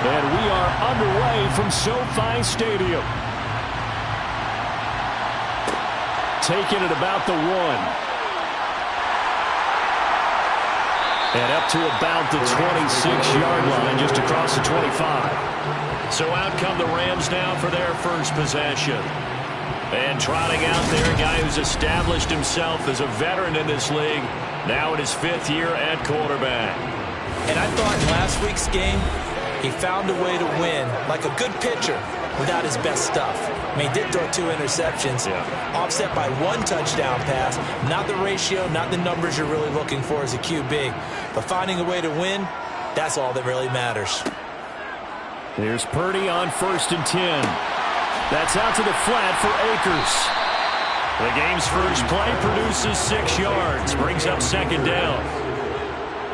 And we are underway from SoFi Stadium. Taking it about the 1. And up to about the 26-yard line, just across the 25. So out come the Rams now for their first possession. And trotting out there, a guy who's established himself as a veteran in this league, now in his 5th year at quarterback. And I thought in last week's game, he found a way to win, like a good pitcher, without his best stuff. I mean, he did throw 2 interceptions, offset by 1 touchdown pass. Not the ratio, not the numbers you're really looking for as a QB. But finding a way to win, that's all that really matters. Here's Purdy on 1st and 10. That's out to the flat for Akers. The game's first play produces 6 yards, brings up 2nd down.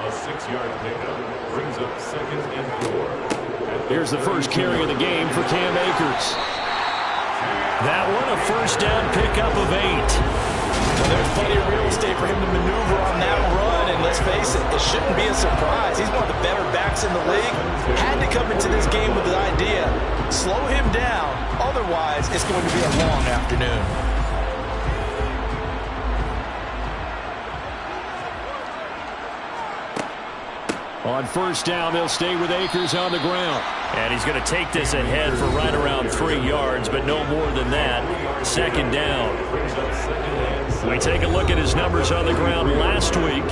A 6-yard pickup brings up 2nd and 4. Here's the first carry of the game for Cam Akers. That one, a first down pickup of 8. Well, there's plenty of real estate for him to maneuver on that run, and let's face it, it shouldn't be a surprise. He's one of the better backs in the league. Had to come into this game with the idea, slow him down, otherwise it's going to be a long afternoon. On 1st down, they'll stay with Akers on the ground. And he's going to take this ahead for right around 3 yards, but no more than that. 2nd down. We take a look at his numbers on the ground last week.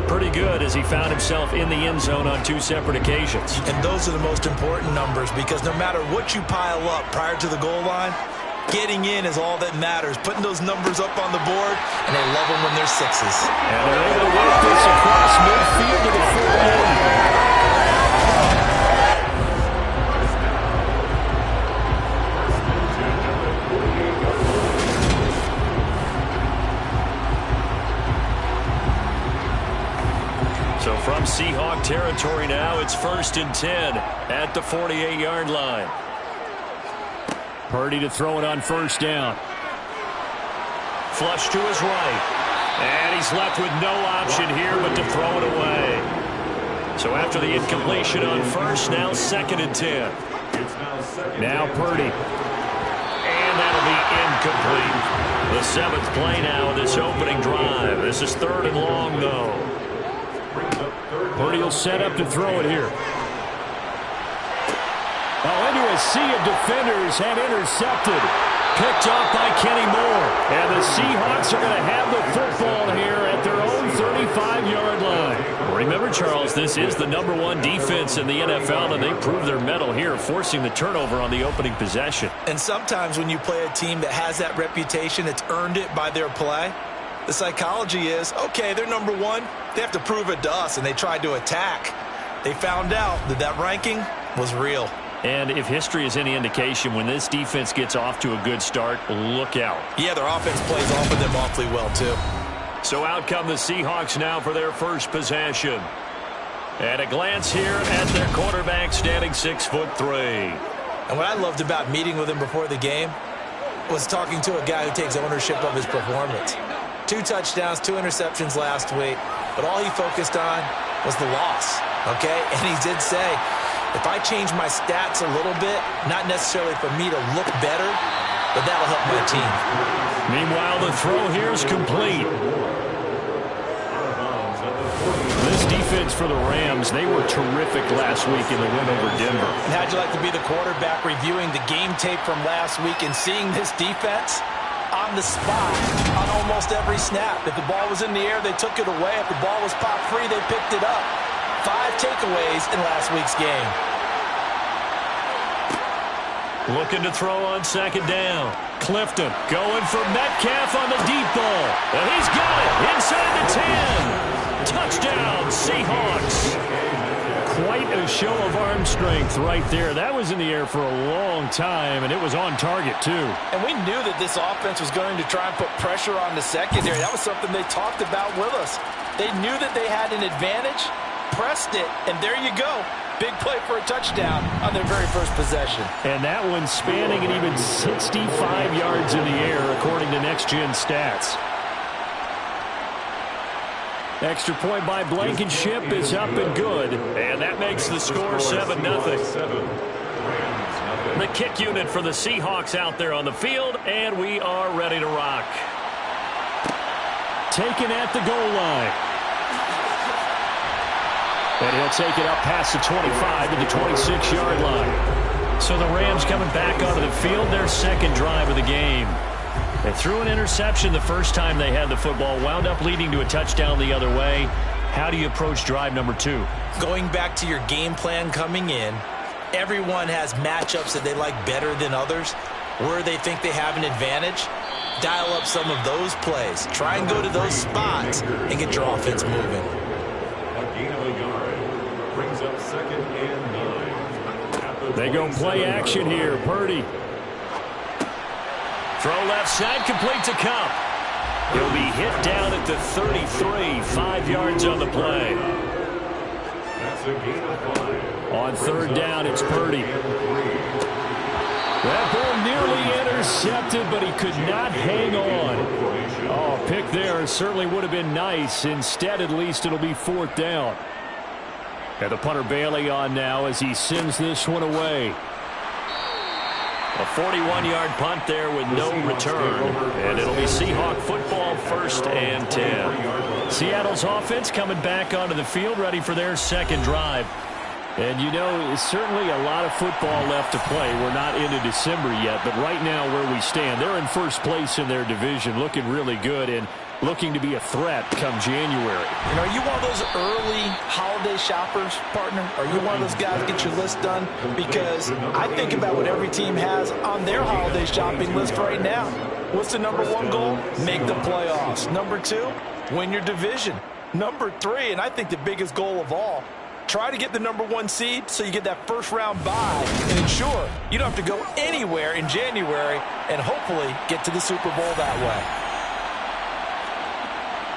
Pretty good as he found himself in the end zone on 2 separate occasions. And those are the most important numbers because no matter what you pile up prior to the goal line, getting in is all that matters. Putting those numbers up on the board, and they love them when they're 6s. And they're able to work this across midfield to the 48. So from Seahawk territory now, it's 1st and 10 at the 48-yard line. Purdy to throw it on 1st down. Flush to his right. And he's left with no option here but to throw it away. So after the incompletion on 1st, now 2nd and 10. Now Purdy. And that'll be incomplete. The 7th play now of this opening drive. This is 3rd and long, though. Purdy will set up to throw it here. Oh, into a sea of defenders and intercepted. Picked off by Kenny Moore. And the Seahawks are going to have the football here at their own 35-yard line. Remember, Charles, this is the #1 defense in the NFL, and they prove their mettle here, forcing the turnover on the opening possession. And sometimes when you play a team that has that reputation, it's earned it by their play. The psychology is, okay, they're #1. They have to prove it to us, and they tried to attack. They found out that that ranking was real. And if history is any indication, when this defense gets off to a good start, look out. Yeah, their offense plays off of them awfully well, too. So out come the Seahawks now for their first possession. At a glance here at their quarterback, standing 6'3". And what I loved about meeting with him before the game was talking to a guy who takes ownership of his performance. 2 touchdowns, 2 interceptions last week, but all he focused on was the loss, okay? And he did say, if I change my stats a little bit, not necessarily for me to look better, but that'll help my team. Meanwhile, the throw here is complete. This defense for the Rams, they were terrific last week in the win over Denver. And how'd you like to be the quarterback reviewing the game tape from last week and seeing this defense on the spot on almost every snap? If the ball was in the air, they took it away. If the ball was pop free, they picked it up. 5 takeaways in last week's game. Looking to throw on 2nd down. Clifton going for Metcalf on the deep ball. And he's got it inside the 10. Touchdown, Seahawks. Quite a show of arm strength right there. That was in the air for a long time, and it was on target, too. And we knew that this offense was going to try and put pressure on the secondary. That was something they talked about with us. They knew that they had an advantage, pressed it, and there you go. Big play for a touchdown on their very first possession. And that one spanning an even 65 yards in the air, according to Next Gen Stats. Extra point by Blankenship is up and good. And that makes the score 7-0. The kick unit for the Seahawks out there on the field, and we are ready to rock. Taken at the goal line. And he'll take it up past the 25 to the 26-yard line. So the Rams coming back onto the field, their second drive of the game. They threw an interception the first time they had the football, wound up leading to a touchdown the other way. How do you approach drive number 2? Going back to your game plan coming in, everyone has matchups that they like better than others. Where they think they have an advantage, dial up some of those plays. Try and go to those spots and get your offense moving. A gain of a yard brings up 2nd and 9. They go play action here. Purdy. Throw left side, complete to Cup. He'll be hit down at the 33, 5 yards on the play. That's a gain of 5. On third down, it's Purdy. That ball nearly intercepted, but he could not hang on. Oh, pick there certainly would have been nice. Instead, at least, it'll be 4th down. And the punter Bailey on now as he sends this one away. A 41-yard punt there with no return. And it'll be Seahawk football, 1st and 10. Seattle's offense coming back onto the field, ready for their second drive. And, you know, certainly a lot of football left to play. We're not into December yet, but right now where we stand, they're in first place in their division, looking really good and looking to be a threat come January. You know, are you one of those early holiday shoppers, partner? Are you one of those guys get your list done? Because I think about what every team has on their holiday shopping list right now. What's the number 1 goal? Make the playoffs. Number 2, win your division. Number 3, and I think the biggest goal of all, try to get the number 1 seed so you get that first-round bye and ensure you don't have to go anywhere in January and hopefully get to the Super Bowl that way.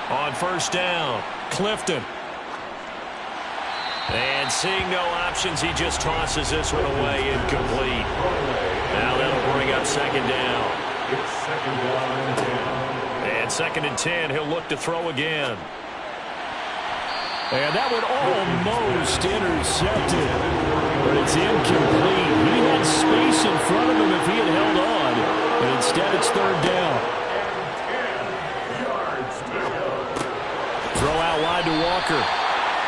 On first down, Clifton. And seeing no options, he just tosses this one away incomplete. Now that'll bring up 2nd down. It's 2nd down and 10. And 2nd and 10, he'll look to throw again. And that one almost intercepted, but it's incomplete. He had space in front of him if he had held on, but instead it's 3rd down. Throw out wide to Walker.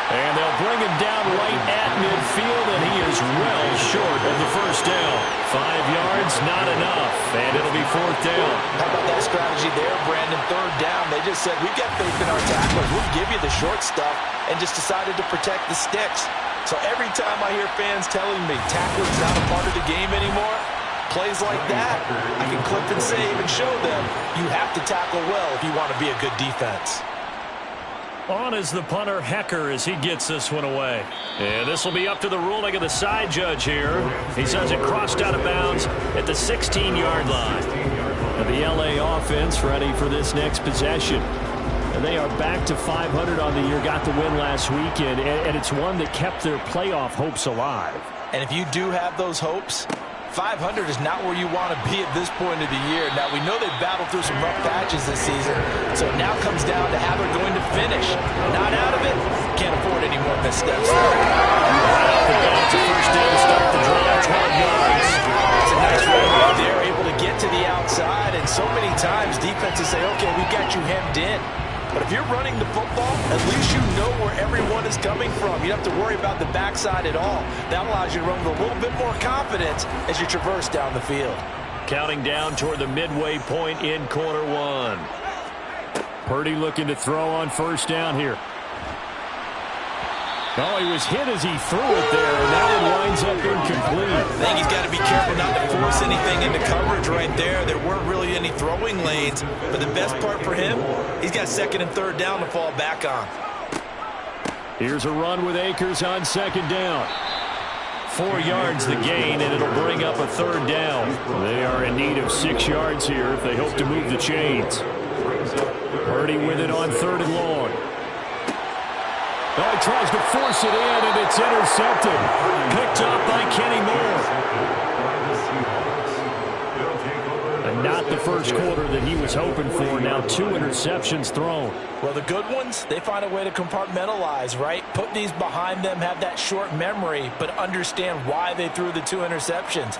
And they'll bring him down right at midfield, and he is well short of the first down. 5 yards, not enough, and it'll be 4th down. How about that strategy there, Brandon? 3rd down, they just said, we've got faith in our tacklers. We'll give you the short stuff, and just decided to protect the sticks. So every time I hear fans telling me tackling's not a part of the game anymore, plays like that, I can clip and save and show them you have to tackle well if you want to be a good defense. On is the punter, Hecker, as he gets this one away. And this will be up to the ruling of the side judge here. He says it crossed out of bounds at the 16-yard line. And the LA offense ready for this next possession. And they are back to 500 on the year, got the win last weekend, and it's one that kept their playoff hopes alive. And if you do have those hopes, 500 is not where you want to be at this point of the year. Now, we know they've battled through some rough patches this season, so it now comes down to how they're going to finish. Not out of it, can't afford any more missteps. It's a first down to start the drive, 12 yards. It's a nice run right there, able to get to the outside, and so many times defenses say, okay, we got you hemmed in. But if you're running the football, at least you know where everyone is coming from. You don't have to worry about the backside at all. That allows you to run with a little bit more confidence as you traverse down the field. Counting down toward the midway point in quarter 1. Purdy looking to throw on first down here. Oh, he was hit as he threw it there, and now it winds up incomplete. I think he's got to be careful not to force anything into coverage right there. There weren't really any throwing lanes, but the best part for him, he's got 2nd and 3rd down to fall back on. Here's a run with Akers on 2nd down. 4 yards the gain, and it'll bring up a 3rd down. They are in need of 6 yards here if they hope to move the chains. Purdy with it on 3rd and long. Oh, he tries to force it in, and it's intercepted. Picked off by Kenny Moore. And not the first quarter that he was hoping for. Now 2 interceptions thrown. Well, the good ones, they find a way to compartmentalize, right? Put these behind them, have that short memory, but understand why they threw the 2 interceptions.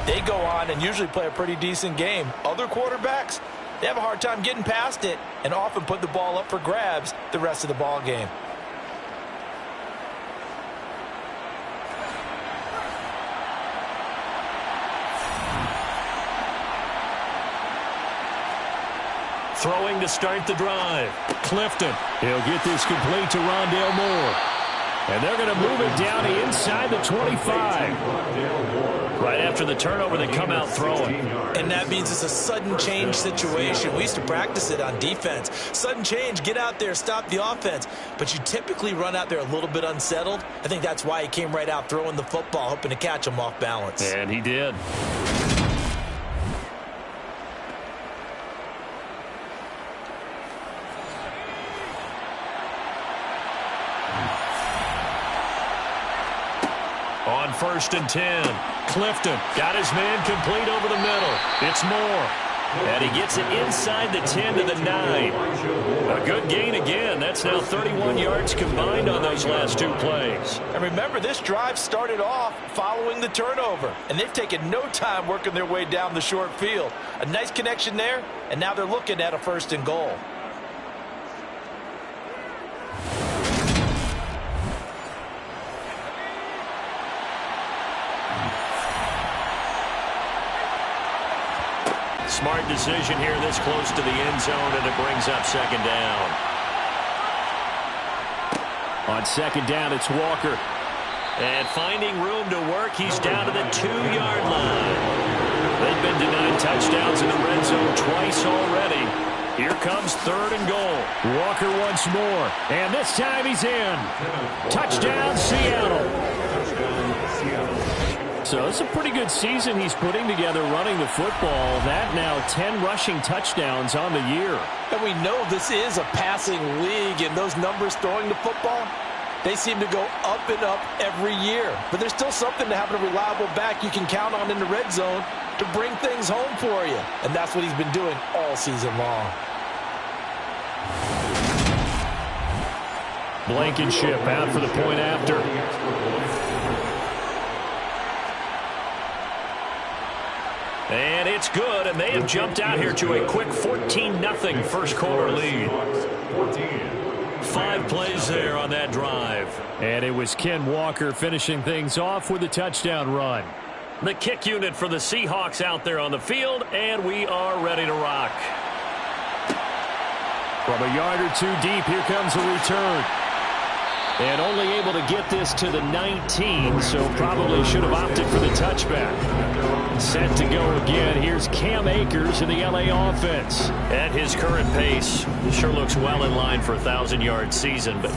They go on and usually play a pretty decent game. Other quarterbacks, they have a hard time getting past it and often put the ball up for grabs the rest of the ball game. Throwing to start the drive. Clifton. He'll get this complete to Rondale Moore. And they're going to move it down inside the 25. Right after the turnover, they come out throwing. And that means it's a sudden change situation. We used to practice it on defense. Sudden change, get out there, stop the offense. But you typically run out there a little bit unsettled. I think that's why he came right out throwing the football, hoping to catch him off balance. And he did. On 1st and 10, Clifton got his man complete over the middle. It's Moore. And he gets it inside the 10 to the 9. A good gain again. That's now 31 yards combined on those last 2 plays. And remember, this drive started off following the turnover. And they've taken no time working their way down the short field. A nice connection there, and now they're looking at a 1st and goal. Smart decision here this close to the end zone, and it brings up 2nd down. On 2nd down, it's Walker. And finding room to work, he's down to the 2-yard line. They've been denied touchdowns in the red zone twice already. Here comes 3rd and goal. Walker once more, and this time he's in. Touchdown, Seattle. So it's a pretty good season he's putting together running the football. That now 10 rushing touchdowns on the year. And we know this is a passing league, and those numbers throwing the football, they seem to go up and up every year. But there's still something to having a reliable back you can count on in the red zone to bring things home for you. And that's what he's been doing all season long. Blankenship out for the point after. And it's good, and they have jumped out here to a quick 14-0 first quarter lead. 5 plays there on that drive. And it was Ken Walker finishing things off with a touchdown run. The kick unit for the Seahawks out there on the field, and we are ready to rock. From a yard or 2 deep, here comes a return. And only able to get this to the 19, so probably should have opted for the touchback. Set to go again. Here's Cam Akers in the LA offense. At his current pace, sure looks well in line for a 1,000-yard season, but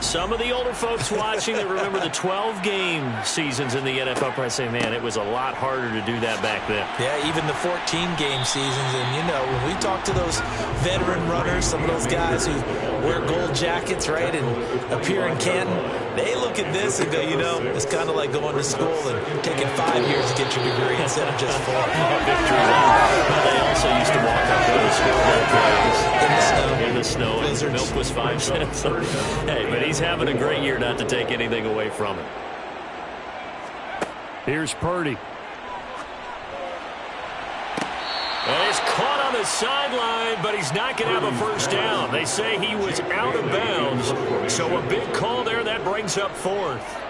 some of the older folks watching that remember the 12-game seasons in the NFL probably say, man, it was a lot harder to do that back then. Yeah, even the 14-game seasons. And, you know, when we talk to those veteran runners, some of those guys who wear gold jackets, right, and appear in Canton, they look at this and go, you know, it's kind of like going to school and taking 5 years to get your degree instead of just 4. But they also used to walk up to school In the snow. in the snow. And milk was 5 cents. Hey, but he's having a great year, not to take anything away from it. Here's Purdy. And he's caught on the sideline, but he's not going to have a first down. They say he was out of bounds. So a big call there. That brings up 4th.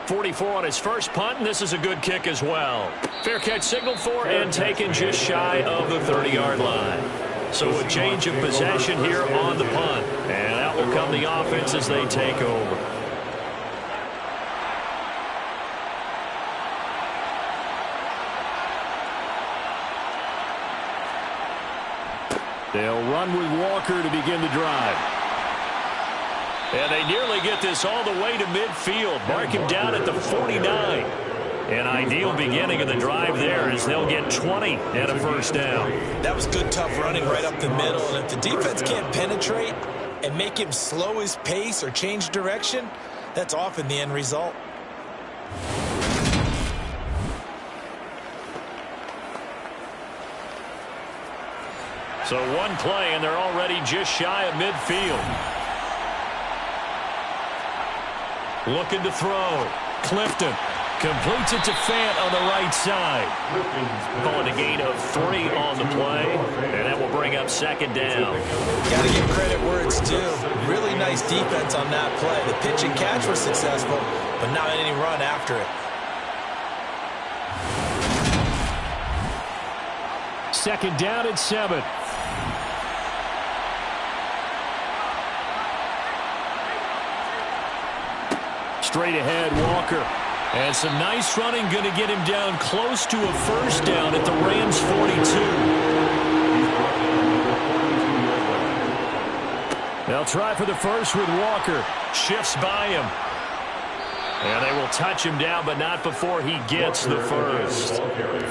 44 on his first punt, and this is a good kick as well. Fair catch signaled for and taken just shy of the 30-yard line. So a change of possession here on the punt. And out will come the offense as they take over. They'll run with Walker to begin the drive. And they nearly get this all the way to midfield. Mark him down at the 49. An ideal beginning of the drive there as they'll get 20 and a first down. That was good, tough running right up the middle. And if the defense can't penetrate and make him slow his pace or change direction, that's often the end result. So one play, and they're already just shy of midfield. Looking to throw. Clifton completes it to Fant on the right side. Calling a gain of 3 on the play, and that will bring up second down. Got to give credit where it's due. Really nice defense on that play. The pitch and catch was successful, but not any run after it. Second down at 7. Straight ahead, Walker. And some nice running, going to get him down close to a first down at the Rams 42. They'll try for the first with Walker. Shifts by him. And they will touch him down, but not before he gets the first.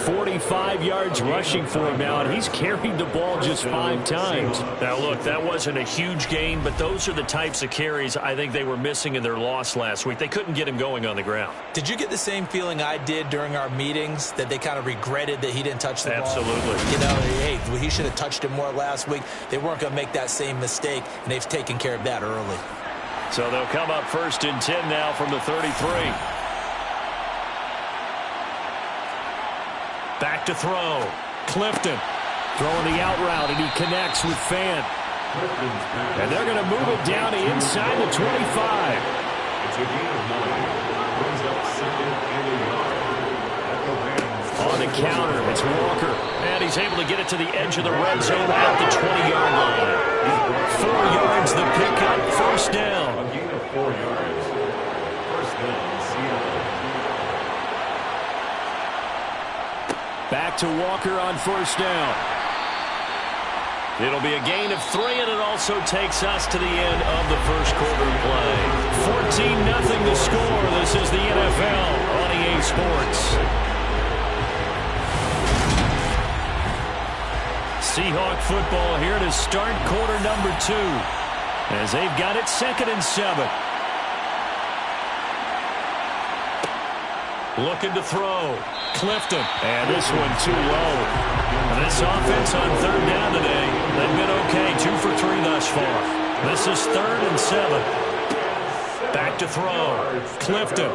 45 yards rushing for him now, and he's carried the ball just 5 times. Now, look, that wasn't a huge gain, but those are the types of carries I think they were missing in their loss last week. They couldn't get him going on the ground. Did you get the same feeling I did during our meetings, that they kind of regretted that he didn't touch the ball? Absolutely. You know, hey, he should have touched it more last week. They weren't going to make that same mistake, and they've taken care of that early. So they'll come up 1st and 10 now from the 33. Back to throw. Clifton throwing the out route, and he connects with Fant. And they're going to move it down to inside the 25. It's a gain of 9. Brings up second and a yard. On the counter, it's Walker. And he's able to get it to the edge of the red zone at the 20-yard line. 4 yards the pickup, first down. A gain of 4 yards. First down, Seattle. Back to Walker on first down. It'll be a gain of 3, and it also takes us to the end of the first quarter play. 14-0 the score. This is the NFL on EA Sports. Seahawk football here to start quarter number 2, as they've got it 2nd and 7. Looking to throw. Clifton. And this one too low. This offense on 3rd down today, they've been okay. 2 for 3 thus far. This is 3rd and 7. Back to throw. Clifton.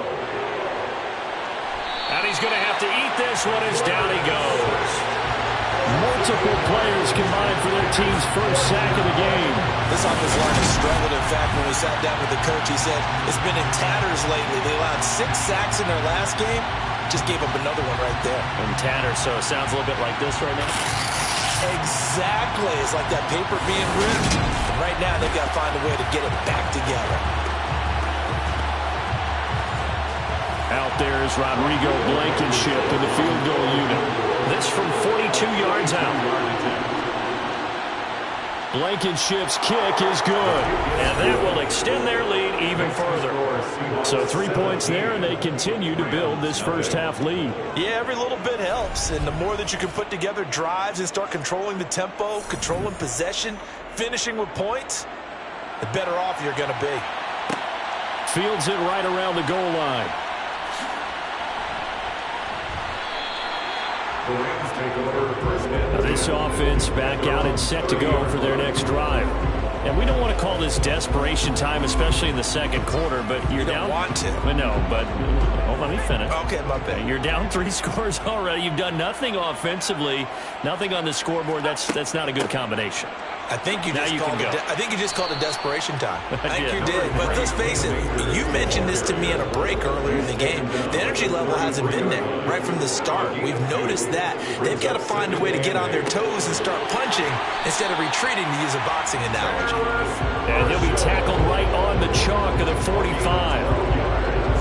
And he's going to have to eat this one as down he goes. Multiple players combined for their team's first sack of the game. This offensive line has struggled. In fact, when we sat down with the coach, he said it's been in tatters lately. They allowed 6 sacks in their last game. Just gave up another one right there. In tatters, so it sounds a little bit like this right now. Exactly. It's like that paper being ripped. And right now, they've got to find a way to get it back together. Out there is Rodrigo Blankenship in the field goal unit. This from 42 yards out. Blankenship's kick is good, and that will extend their lead even further. So 3 points there, and they continue to build this first half lead. Yeah, every little bit helps, and the more that you can put together drives and start controlling the tempo, controlling possession, finishing with points, the better off you're going to be. Fields it right around the goal line. Now this offense back out and set to go for their next drive. And we don't want to call this desperation time, especially in the second quarter, but you're down. You don't want to. No, but let me finish. Okay, my bad. You're down 3 scores already. You've done nothing offensively, nothing on the scoreboard. That's not a good combination. I think you just called it desperation time. I think you did. Right. But let's face it, you mentioned this to me in a break earlier in the game. The energy level hasn't been there right from the start. We've noticed that. They've got to find a way to get on their toes and start punching instead of retreating, to use a boxing analogy. And he'll be tackled right on the chalk of the 45.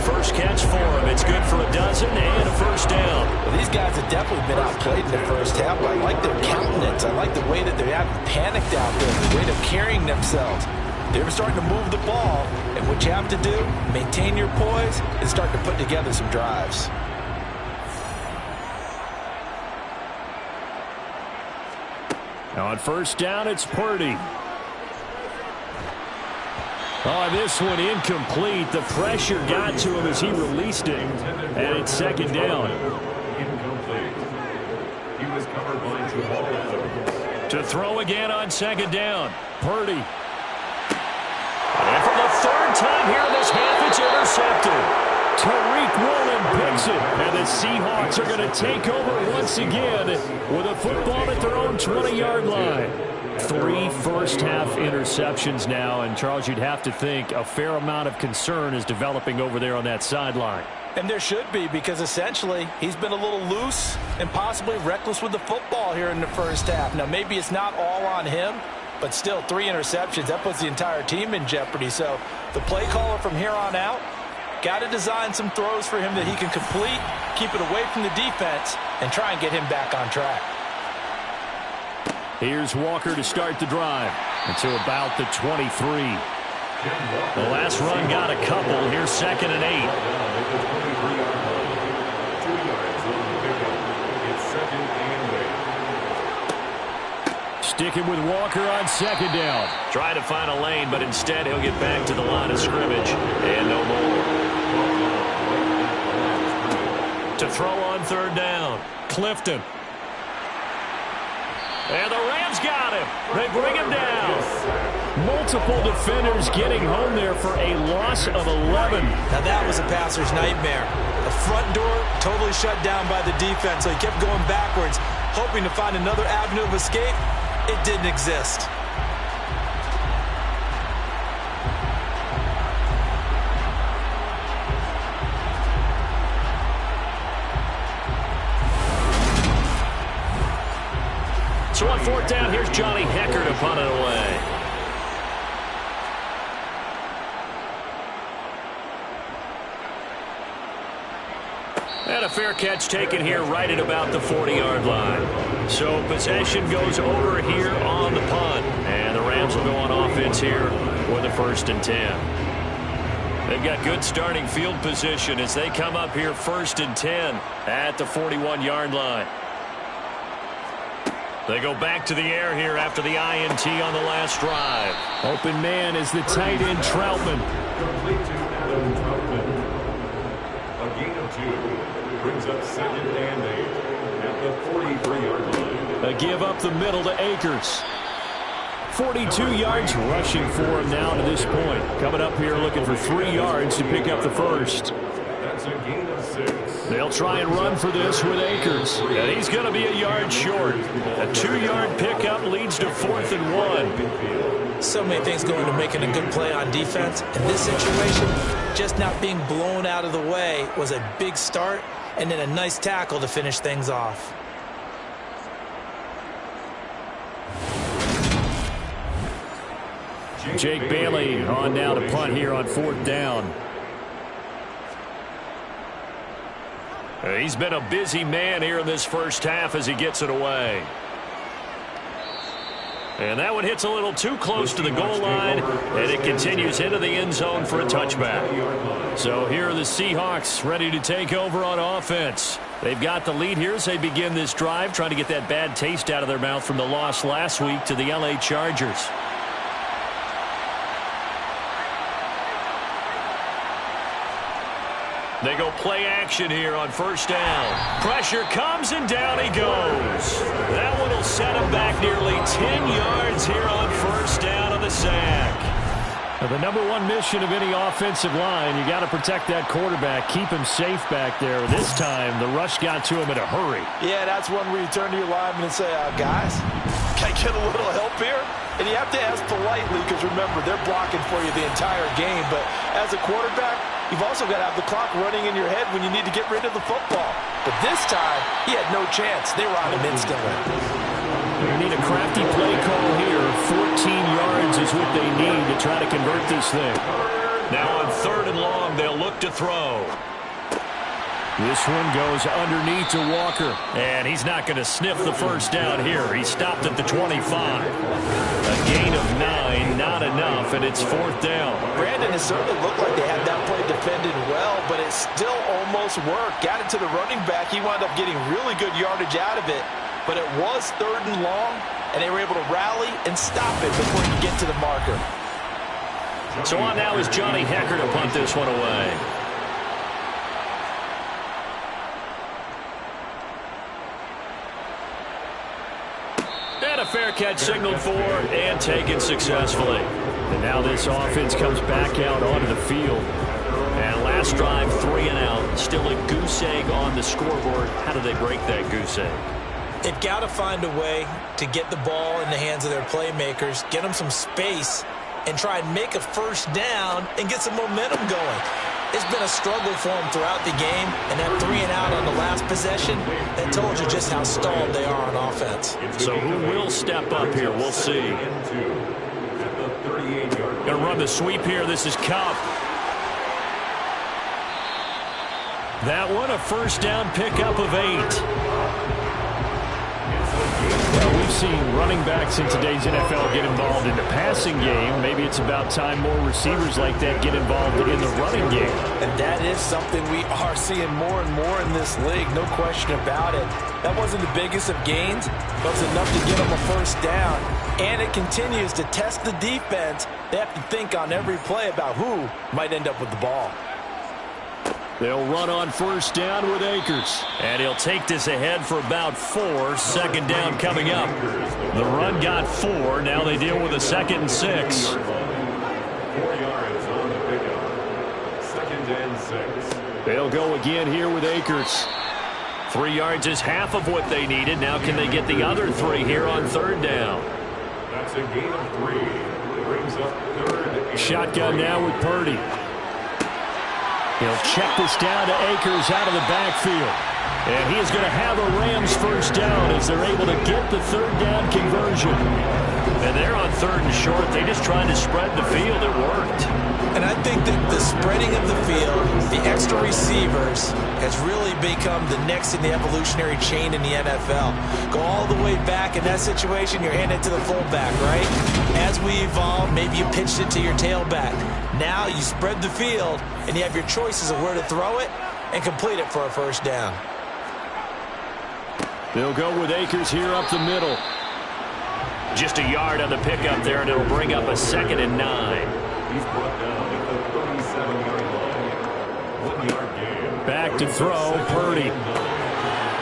First catch for him. It's good for a dozen and a first down. Well, these guys have definitely been outplayed in the first half. I like their countenance. I like the way that they're panicked out there, the way they're carrying themselves. They're starting to move the ball, and what you have to do, maintain your poise and start to put together some drives. Now on first down, it's Purdy. Oh, this one incomplete. The pressure got to him as he released it. And it's second down. Incomplete. He was covered by Jamal Adams. To throw again on second down. Purdy. And for the third time here in this half, it's intercepted. Tariq Woolen picks it, and the Seahawks are going to take over once again with a football at their own 20-yard line. 3 first-half interceptions now, and Charles, you'd have to think a fair amount of concern is developing over there on that sideline. And there should be, because essentially he's been a little loose and possibly reckless with the football here in the first half. Now, maybe it's not all on him, but still 3 interceptions. That puts the entire team in jeopardy. So the play caller from here on out got to design some throws for him that he can complete, keep it away from the defense, and try and get him back on track. Here's Walker to start the drive until about the 23. The last run got a couple. Here's 2nd and 8. Sticking with Walker on 2nd down. Trying to find a lane, but instead he'll get back to the line of scrimmage. And no more. To throw on 3rd down. Clifton. And the Rams got him. They bring him down. Multiple defenders getting home there for a loss of 11. Now that was a passer's nightmare. The front door totally shut down by the defense, so he kept going backwards, hoping to find another avenue of escape. It didn't exist. So on 4th down, here's Johnny Hecker to punt it away. And a fair catch taken here right at about the 40-yard line. So possession goes over here on the punt. And the Rams will go on offense here with a 1st and 10. They've got good starting field position as they come up here 1st and 10 at the 41-yard line. They go back to the air here after the INT on the last drive. Open man is the tight end Troutman. Complete to Adam Troutman. A gain of 2 brings up 2nd and 8 at the 43-yard line. A give up the middle to Akers. 42 yards rushing for him now to this point. Coming up here looking for 3 yards to pick up the first. That's a gain of 6. They'll try and run for this with Akers. And he's going to be a yard short. A 2-yard pickup leads to 4th and 1. So many things go into making a good play on defense. In this situation, just not being blown out of the way was a big start, and then a nice tackle to finish things off. Jake Bailey on now to punt here on 4th down. He's been a busy man here in this first half as he gets it away. And that one hits a little too close to the goal line, and it continues into the end zone for a touchback. So here are the Seahawks ready to take over on offense. They've got the lead here as they begin this drive, trying to get that bad taste out of their mouth from the loss last week to the LA Chargers. They go play action here on 1st down. Pressure comes, and down he goes. That one will set him back nearly 10 yards here on 1st down on the sack. Now, the #1 mission of any offensive line, you got to protect that quarterback, keep him safe back there. This time, the rush got to him in a hurry. Yeah, that's one where you turn to your lineman and say, guys, can I get a little help here? And you have to ask politely because, remember, they're blocking for you the entire game. But as a quarterback, you've also got to have the clock running in your head when you need to get rid of the football. But this time, he had no chance. They were on him instantly. They need a crafty play call here. 14 yards is what they need to try to convert this thing. Now on 3rd and long, they'll look to throw. This one goes underneath to Walker. And he's not going to sniff the first down here. He stopped at the 25. A gain of 9, not enough, and it's 4th down. Brandon, it certainly looked like they had that play defended well, but it still almost worked. Got it to the running back. He wound up getting really good yardage out of it. But it was 3rd and long, and they were able to rally and stop it before he could get to the marker. So on now is Johnny Hecker to punt this one away. And a a fair catch signaled for and taken successfully. And now this offense comes back out onto the field. And last drive, 3 and out. Still a goose egg on the scoreboard. How do they break that goose egg? They've got to find a way to get the ball in the hands of their playmakers, get them some space, and try and make a first down and get some momentum going. It's been a struggle for them throughout the game, and that 3 and out on the last possession, that told you just how stalled they are on offense. So who will step up here? We'll see. Going to run the sweep here. This is Cup. That one, a first down pickup of 8. Well, we've seen running backs in today's NFL get involved in the passing game. Maybe it's about time more receivers like that get involved in the running game. And that is something we are seeing more and more in this league, no question about it. That wasn't the biggest of gains, but it was enough to get them a first down. And it continues to test the defense. They have to think on every play about who might end up with the ball. They'll run on first down with Akers. And he'll take this ahead for about 4. Second down coming up. The run got 4. Now they deal with a 2nd and 6. 4 yards on the pickup. 2nd and 6. They'll go again here with Akers. 3 yards is half of what they needed. Now can they get the other 3 here on 3rd down? That's a gain of 3. Brings up 3rd and Shotgun 3. now with Purdy. He'll check this down to Akers out of the backfield. And he is going to have a Rams first down as they're able to get the 3rd down conversion. And they're on 3rd and short. They just tried to spread the field. It worked. And I think that the spreading of the field, the extra receivers, has really become the next in the evolutionary chain in the NFL. Go all the way back in that situation, you're handing it to the fullback, right? As we evolve, maybe you pitched it to your tailback. Now you spread the field, and you have your choices of where to throw it and complete it for a first down. They'll go with Akers here up the middle. Just a yard on the pickup there, and it'll bring up a 2nd and 9. He's brought down at the 37-yard line. 1 yard gain. Back to throw, Purdy.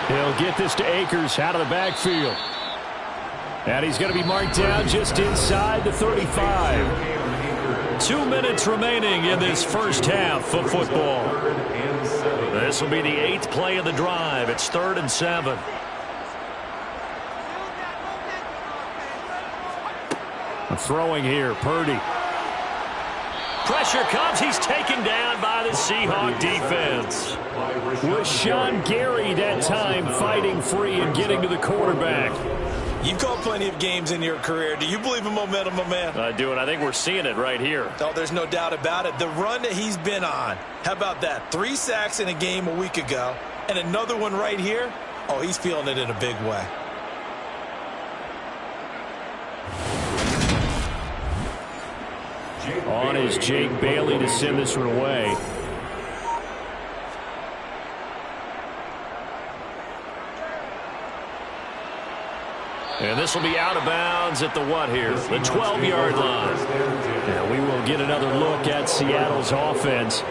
He'll get this to Akers out of the backfield. And he's going to be marked down just inside the 35. 2 minutes remaining in this first half of football. This will be the 8th play of the drive. It's 3rd and 7. Throwing here, Purdy. Pressure comes. He's taken down by the Seahawks defense. Was Sean Gary that time fighting free and getting to the quarterback? You've called plenty of games in your career. Do you believe in momentum, my man? I do, and I think we're seeing it right here. Oh, there's no doubt about it. The run that he's been on. How about that? 3 sacks in a game a week ago, and another one right here. Oh, he's feeling it in a big way. On is Jake Bailey to send this one away. And this will be out of bounds at the what here? The 12-yard line. And we will get another look at Seattle's offense.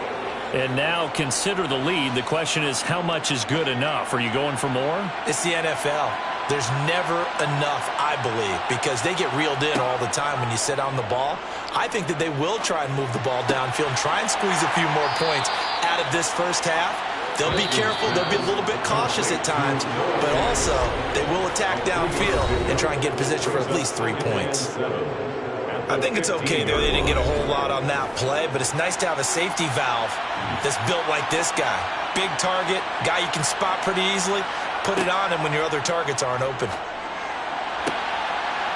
And now consider the lead. The question is, how much is good enough? Are you going for more? It's the NFL. There's never enough, I believe, because they get reeled in all the time when you sit on the ball. I think that they will try and move the ball downfield and try and squeeze a few more points out of this first half. They'll be careful. They'll be a little bit cautious at times, but also they will attack downfield and try and get in position for at least 3 points. I think it's okay there. They didn't get a whole lot on that play, but it's nice to have a safety valve that's built like this guy. Big target, guy you can spot pretty easily. Put it on him when your other targets aren't open.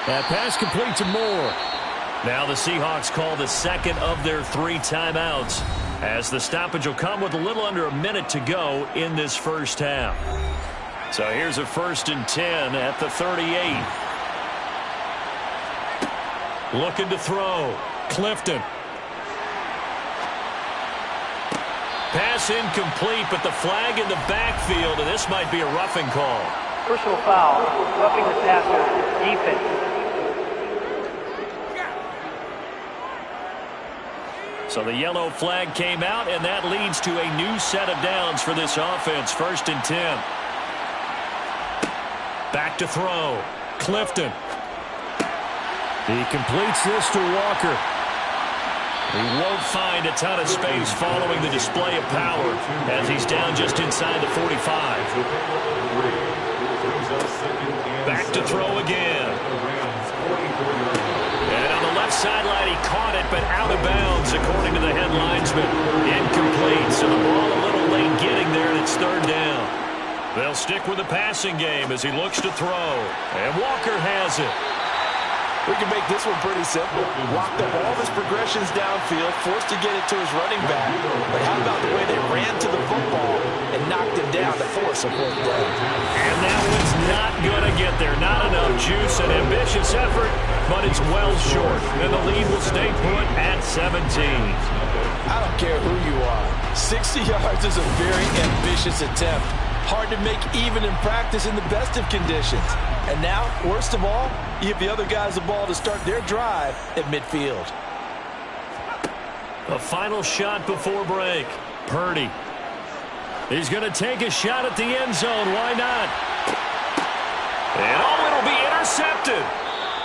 That pass complete to Moore. Now the Seahawks call the 2nd of their 3 timeouts, as the stoppage will come with a little under a minute to go in this first half. So here's a 1st and 10 at the 38. Looking to throw. Clifton. Pass incomplete, but the flag in the backfield, and this might be a roughing call. Personal foul, roughing the passer, defense. So the yellow flag came out, and that leads to a new set of downs for this offense. 1st and 10. Back to throw. Clifton. He completes this to Walker. He won't find a ton of space following the display of power as he's down just inside the 45. Back to throw again. And on the left sideline, he caught it, but out of bounds, according to the head linesman. Incomplete, so the ball a little late getting there, and it's third down. They'll stick with the passing game as he looks to throw. And Walker has it. We can make this one pretty simple. Locked up all of his progressions downfield, forced to get it to his running back. But how about the way they ran to the football and knocked him down to force a fourth down? And that one's not going to get there. Not enough juice. An ambitious effort, but it's well short. And the lead will stay put at 17. I don't care who you are. 60 yards is a very ambitious attempt. Hard to make even in practice in the best of conditions. And now, worst of all, you give the other guys the ball to start their drive at midfield. A final shot before break. Purdy. He's going to take a shot at the end zone. Why not? And it'll be intercepted.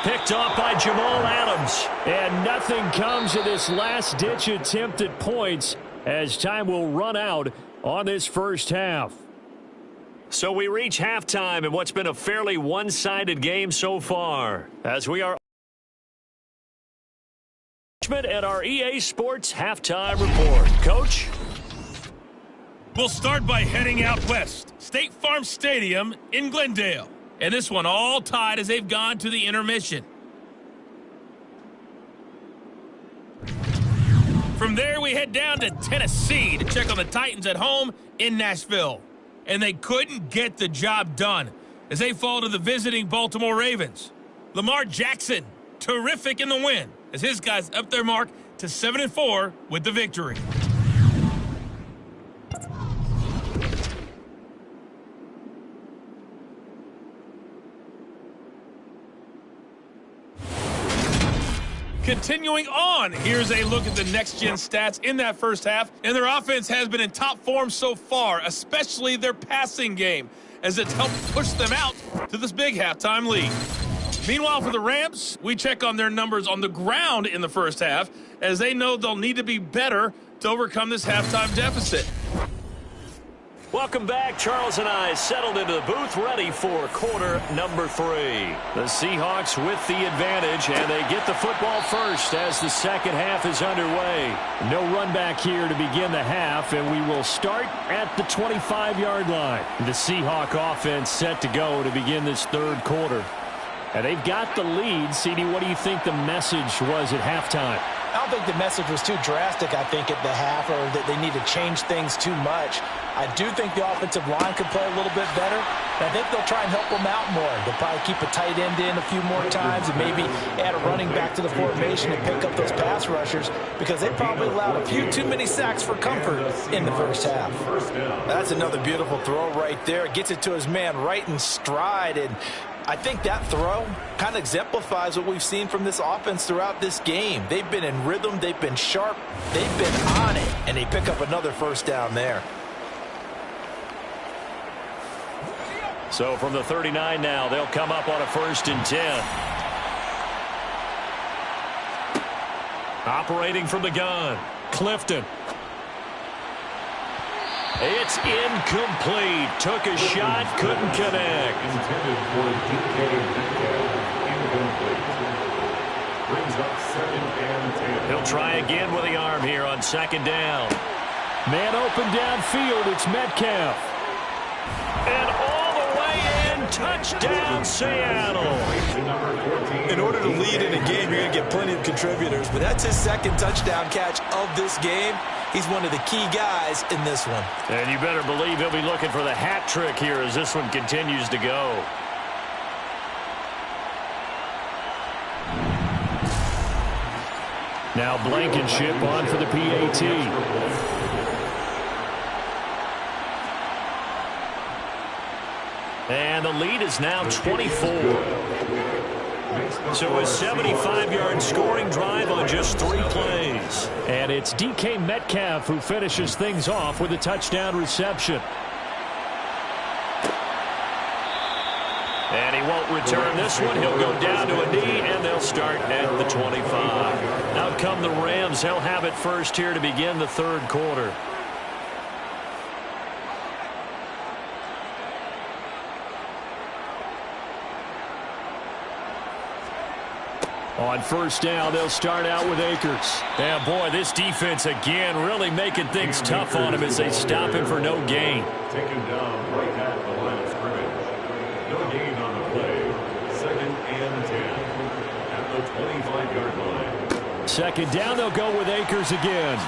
Picked off by Jamal Adams. And nothing comes of this last-ditch attempt at points as time will run out on this first half. So we reach halftime in what's been a fairly one-sided game so far, as we are at our EA Sports halftime report. Coach? We'll start by heading out west. State Farm Stadium in Glendale. And this one all tied as they've gone to the intermission. From there, we head down to Tennessee to check on the Titans at home in Nashville. And they couldn't get the job done as they fall to the visiting Baltimore Ravens. Lamar Jackson, terrific in the win as his guys up their mark to 7-4 with the victory. Continuing on, here's a look at the next-gen stats in that first half, and their offense has been in top form so far, especially their passing game, as it's helped push them out to this big halftime lead. Meanwhile, for the Rams, we check on their numbers on the ground in the first half, as they know they'll need to be better to overcome this halftime deficit. Welcome back. Charles and I settled into the booth ready for quarter number 3. The Seahawks with the advantage, and they get the football first as the second half is underway. No run back here to begin the half, and we will start at the 25-yard line. The Seahawk offense set to go to begin this third quarter. And they've got the lead. CD, what do you think the message was at halftime? I don't think the message was too drastic, I think, at the half, or that they need to change things too much. I do think the offensive line could play a little bit better, and I think they'll try and help them out more. They'll probably keep a tight end in a few more times and maybe add a running back to the formation and pick up those pass rushers because they probably allowed a few too many sacks for comfort in the first half. That's another beautiful throw right there. Gets it to his man right in stride, and I think that throw kind of exemplifies what we've seen from this offense throughout this game. They've been in rhythm, they've been sharp, they've been on it, and they pick up another first down there. So from the 39 now, they'll come up on a 1st and 10. Operating from the gun, Clifton. It's incomplete. Took a shot, couldn't connect. Intended for DK Metcalf. Incomplete. Brings up 2nd and 10. He'll try again with the arm here on 2nd down. Man open downfield, it's Metcalf. And all the way in, touchdown Seattle. In order to lead in a game, you're going to get plenty of contributors, but that's his 2nd touchdown catch of this game. He's one of the key guys in this one. And you better believe he'll be looking for the hat trick here as this one continues to go. Now Blankenship on for the PAT. And the lead is now 24. So a 75-yard scoring drive on just 3 plays. And it's DK Metcalf who finishes things off with a touchdown reception. And he won't return this one. He'll go down to a knee, and they'll start at the 25. Out come the Rams. They'll have it first here to begin the third quarter. On first down, they'll start out with Akers. And boy, this defense again really making things tough on him as they stop him for no gain. Taken down right at the line of scrimmage. No gain on the play. 2nd and 10 at the 25-yard line. Second down, they'll go with Akers again.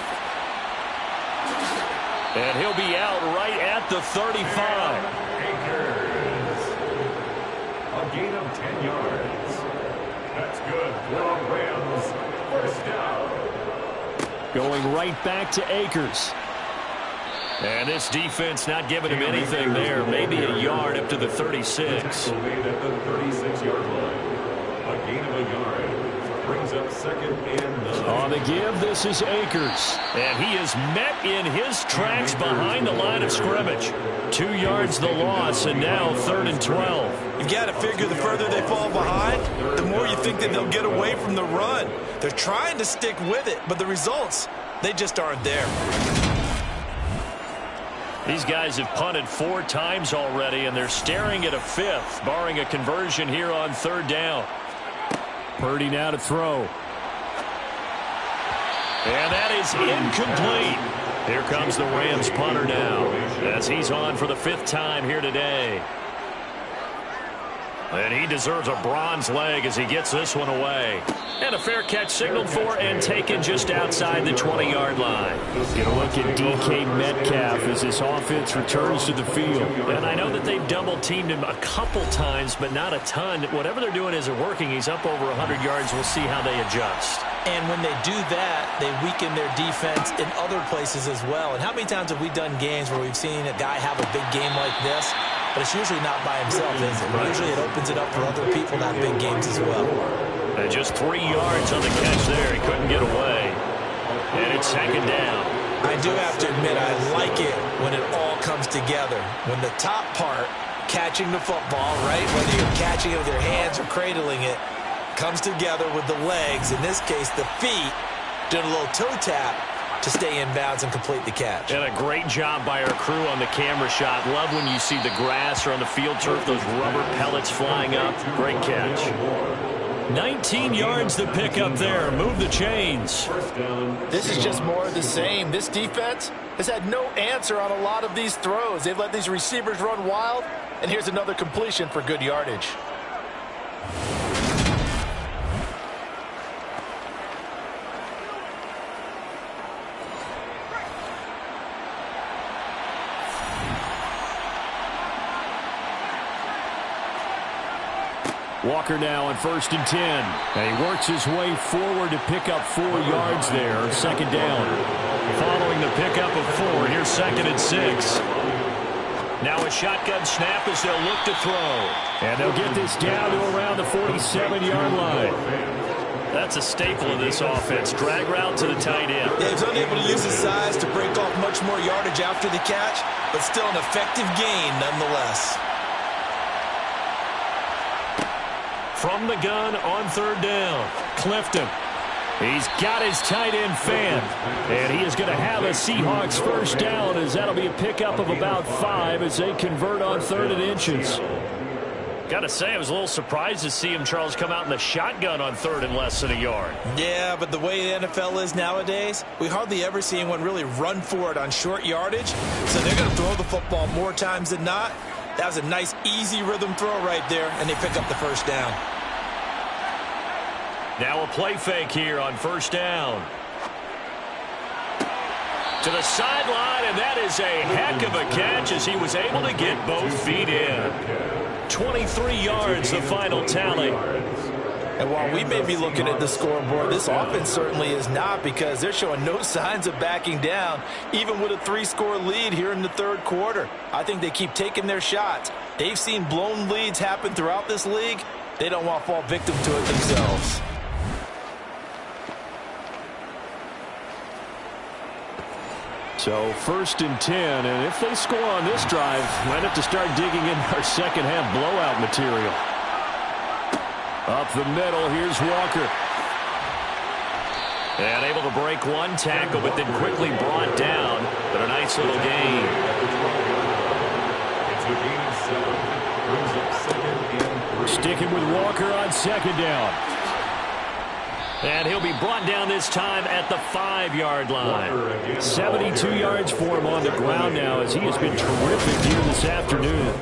And he'll be out right at the 35. Akers. A gain of 10 yards. That's good for the Rams. First down. Going right back to Akers. And this defense not giving him anything there. Maybe a yard up to the 36. Made at the 36-yard line. A gain of a yard. Brings up 2nd and 9. On the give, this is Akers. And he is met in his tracks behind the line of scrimmage. 2 yards the loss, and now 3rd and 12. You've got to figure the further they fall behind, the more you think that they'll get away from the run. They're trying to stick with it, but the results, they just aren't there. These guys have punted 4 times already, and they're staring at a 5th, barring a conversion here on 3rd down. Purdy now to throw. And that is incomplete. Here comes the Rams punter now as he's on for the 5th time here today. And he deserves a bronze leg as he gets this one away. And a fair catch signaled for and taken just outside the 20-yard line. Get a look at DK Metcalf as this offense returns to the field. And I know that they've double-teamed him a couple times, but not a ton. Whatever they're doing isn't working. He's up over 100 yards. We'll see how they adjust. And when they do that, they weaken their defense in other places as well. And how many times have we done games where we've seen a guy have a big game like this, but it's usually not by himself, is it? Usually it opens it up for other people to have big games as well. And just 3 yards on the catch there. He couldn't get away. And it's 2nd down. I do have to admit, I like it when it all comes together. When the top part, catching the football, right, whether you're catching it with your hands or cradling it, comes together with the legs, in this case the feet, doing a little toe tap to stay in bounds and complete the catch. And a great job by our crew on the camera shot. Love when you see the grass or on the field turf, those rubber pellets flying up. Great catch. 19 yards to pick up there. Move the chains. This is just more of the same. This defense has had no answer on a lot of these throws. They've let these receivers run wild, and here's another completion for good yardage. Walker now on 1st and 10. And he works his way forward to pick up 4 yards there. 2nd down. Following the pickup of 4, here's 2nd and 6. Now a shotgun snap as they'll look to throw. And they'll get this down to around the 47-yard line. That's a staple of this offense. Drag route to the tight end. Yeah, he's unable to use his size to break off much more yardage after the catch, but still an effective gain nonetheless. From the gun on 3rd down, Clifton. He's got his tight end fanned. And he is going to have a Seahawks first down as that'll be a pickup of about 5 as they convert on 3rd and inches. Got to say, I was a little surprised to see him, Charles, come out in the shotgun on 3rd and less than a yard. Yeah, but the way the NFL is nowadays, we hardly ever see anyone really run for it on short yardage. So they're going to throw the football more times than not. That was a nice, easy rhythm throw right there, and they pick up the first down. Now a play fake here on 1st down. To the sideline, and that is a heck of a catch as he was able to get both feet in. 23 yards, the final tally. And while we may be looking at the scoreboard, this offense certainly is not, because they're showing no signs of backing down, even with a 3-score lead here in the 3rd quarter. I think they keep taking their shots. They've seen blown leads happen throughout this league. They don't want to fall victim to it themselves. So 1st and 10, and if they score on this drive, might have to start digging in our second half blowout material. Up the middle, here's Walker. And able to break one tackle, but then quickly brought down. But a nice little gain. It's a gain of 7. Brings up 2nd and 3. Sticking with Walker on 2nd down. And he'll be brought down this time at the 5-yard line. 72 yards for him on the ground now, as he has been terrific here this afternoon.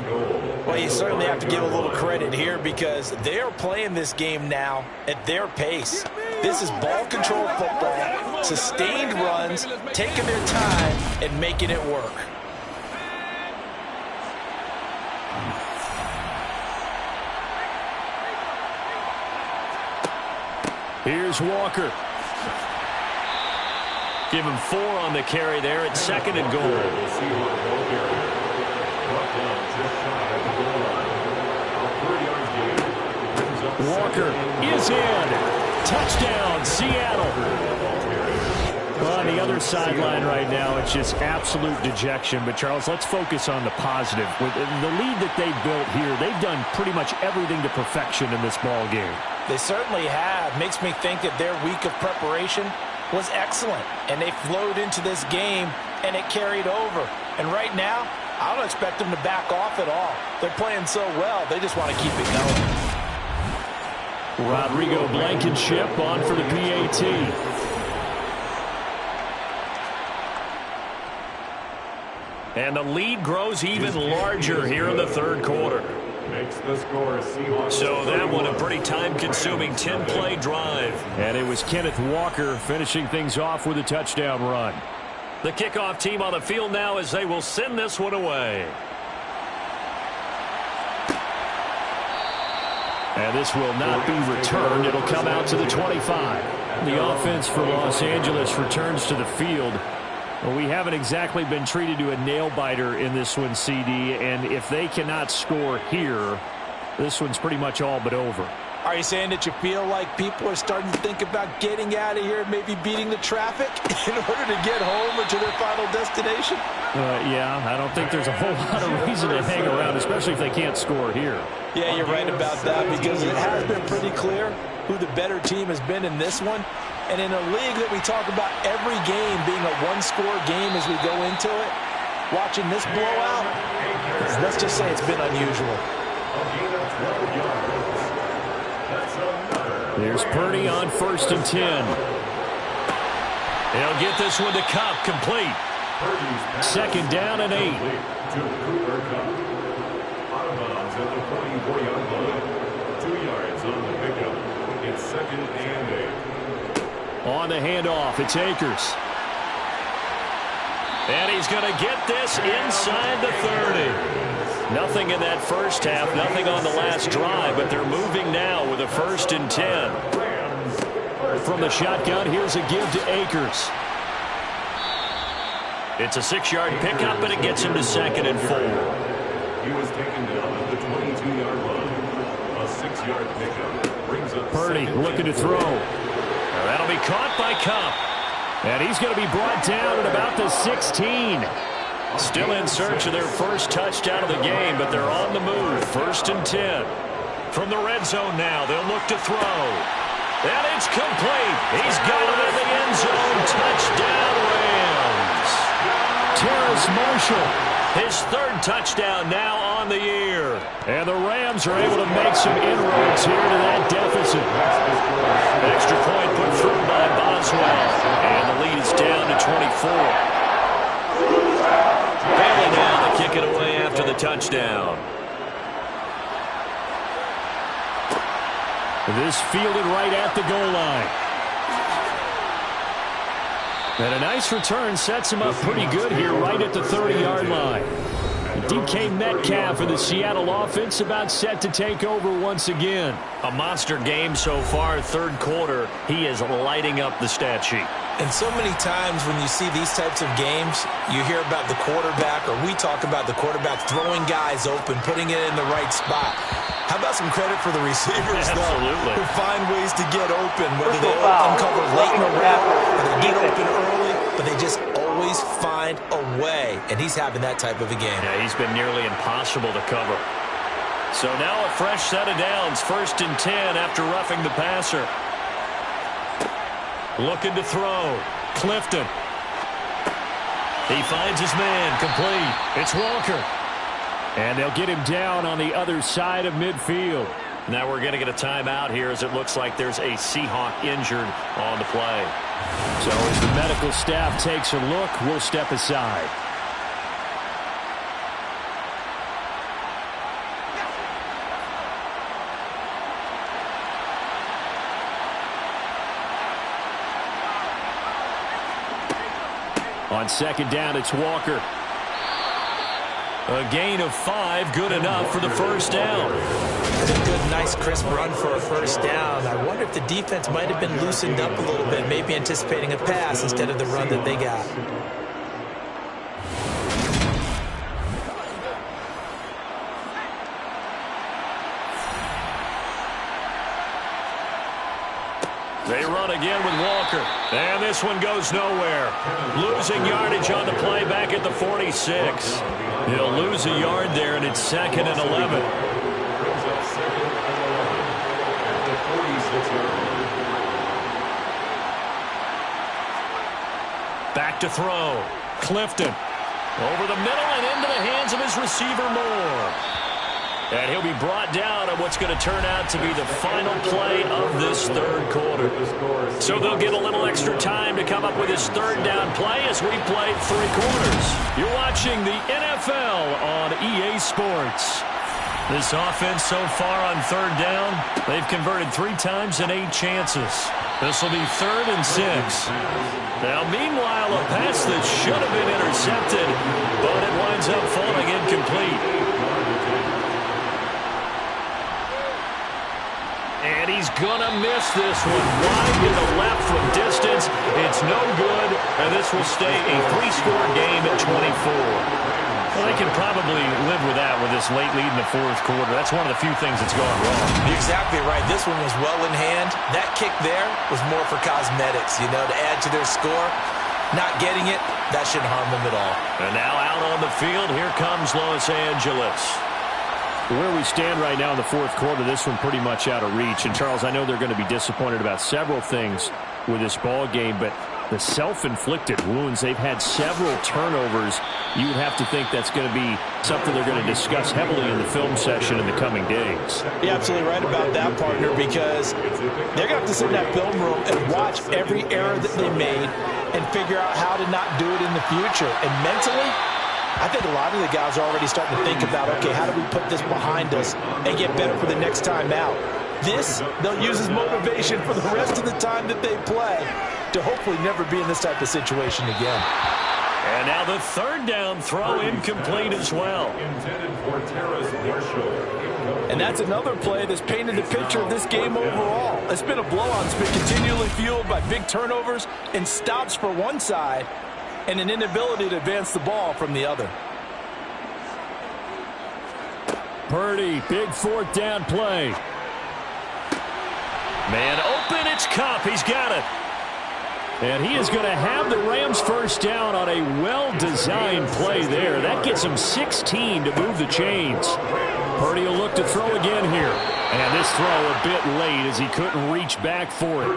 Well, you certainly have to give a little credit here because they're playing this game now at their pace. This is ball control football, sustained runs, taking their time and making it work. Here's Walker. Give him 4 on the carry there at 2nd and goal. Walker is in. Touchdown, Seattle. Well, on the other sideline right now, it's just absolute dejection. But, Charles, let's focus on the positive. With the lead that they built here, they've done pretty much everything to perfection in this ball game. They certainly have. Makes me think that their week of preparation was excellent. And they flowed into this game, and it carried over. And right now, I don't expect them to back off at all. They're playing so well, they just want to keep it going. Rodrigo Blankenship on for the PAT. And the lead grows even larger here in the 3rd quarter. Makes the score Seahawks. So that one a pretty time-consuming 10-play drive. And it was Kenneth Walker finishing things off with a touchdown run. The kickoff team on the field now as they will send this one away. And this will not be returned. It'll come out to the 25. The offense for Los Angeles returns to the field. Well, we haven't exactly been treated to a nail-biter in this one, CD, and if they cannot score here, this one's pretty much all but over. Are you saying that you feel like people are starting to think about getting out of here and maybe beating the traffic in order to get home or to their final destination? Yeah, I don't think there's a whole lot of reason to hang around, especially if they can't score here. Yeah, you're right about that because it has been pretty clear who the better team has been in this one. And in a league that we talk about every game being a one-score game as we go into it, watching this blowout, let's just say it's been unusual. There's Purdy on 1st and 10. He'll get this one to Cup, complete. 2nd down and 8. Out of bounds at the 44-yard line. 2 yards on the pickup. It's 2nd and 8. On the handoff, it's Akers. And he's going to get this inside the 30. Nothing in that first half, nothing on the last drive, but they're moving now with a 1st and 10. From the shotgun, here's a give to Akers. It's a 6-yard pickup, and it gets him to 2nd and 4. He was taken down at the 22-yard line. A 6-yard pickup brings up Purdy looking to throw. That'll be caught by Cup. And he's going to be brought down at about the 16. Still in search of their first touchdown of the game, but they're on the move. 1st and 10. From the red zone now, they'll look to throw. And it's complete. He's got it in the end zone. Touchdown, Rams. Terrace Marshall. His 3rd touchdown now on the year. And the Rams are able to make some inroads here to that deficit. Extra point put through by Boswell. And the lead is down to 24. Bailey now to kick it away after the touchdown. This fielded right at the goal line. And a nice return sets him up pretty good here right at the 30-yard line. DK Metcalf for the Seattle offense about set to take over once again. A monster game so far, 3rd quarter. He is lighting up the stat sheet. And so many times when you see these types of games, you hear about the quarterback, or we talk about the quarterback throwing guys open, putting it in the right spot. How about some credit for the receivers, though, who find ways to get open, whether they uncover late in the route or they get open early. but they just always find a way, and he's having that type of a game. Yeah, he's been nearly impossible to cover. So now a fresh set of downs, 1st and 10 after roughing the passer. Looking to throw. Clifton. He finds his man, complete. It's Walker. And they'll get him down on the other side of midfield. Now we're going to get a timeout here as it looks like there's a Seahawk injured on the play. So as the medical staff takes a look, we'll step aside. On 2nd down, it's Walker. A gain of 5, good enough for the 1st down. That's a good, nice, crisp run for a 1st down. I wonder if the defense might have been loosened up a little bit, maybe anticipating a pass instead of the run that they got. They run again with Walker. And this one goes nowhere. Losing yardage on the play back at the 46. He'll lose a yard there, and it's 2nd and 11. Back to throw. Clifton. Over the middle and into the hands of his receiver, Moore. And he'll be brought down on what's going to turn out to be the final play of this 3rd quarter. So they'll get a little extra time to come up with his 3rd down play as we play 3 quarters. You're watching the NFL on EA Sports. This offense so far on 3rd down, they've converted 3 times in 8 chances. This will be 3rd and 6. Now, meanwhile, a pass that should have been intercepted, but it winds up falling incomplete. And he's going to miss this one. Wide to the left from distance. It's no good, and this will stay a 3-score game at 24. Well, they can probably live with that with this late lead in the 4th quarter. That's one of the few things that's gone wrong. You're exactly right. This one was well in hand. That kick there was more for cosmetics, you know, to add to their score. Not getting it, that shouldn't harm them at all. And now out on the field, here comes Los Angeles. Where we stand right now in the 4th quarter, this one pretty much out of reach. And, Charles, I know they're going to be disappointed about several things with this ball game, but the self-inflicted wounds, they've had several turnovers. You would have to think that's going to be something they're going to discuss heavily in the film session in the coming days. You're absolutely right about that, partner, because they're going to have to sit in that film room and watch every error that they made and figure out how to not do it in the future. And mentally, I think a lot of the guys are already starting to think about, okay, how do we put this behind us and get better for the next time out? This, they'll use as motivation for the rest of the time that they play to hopefully never be in this type of situation again. And now the 3rd down throw incomplete as well. And that's another play that's painted the picture of this game overall. It's been a blowout. It's been continually fueled by big turnovers and stops for one side and an inability to advance the ball from the other. Purdy, big 4th down play. Man open, it's Cup. He's got it. And he is going to have the Rams 1st down on a well-designed play there. That gets him 16 to move the chains. Purdy will look to throw again here. And this throw a bit late as he couldn't reach back for it.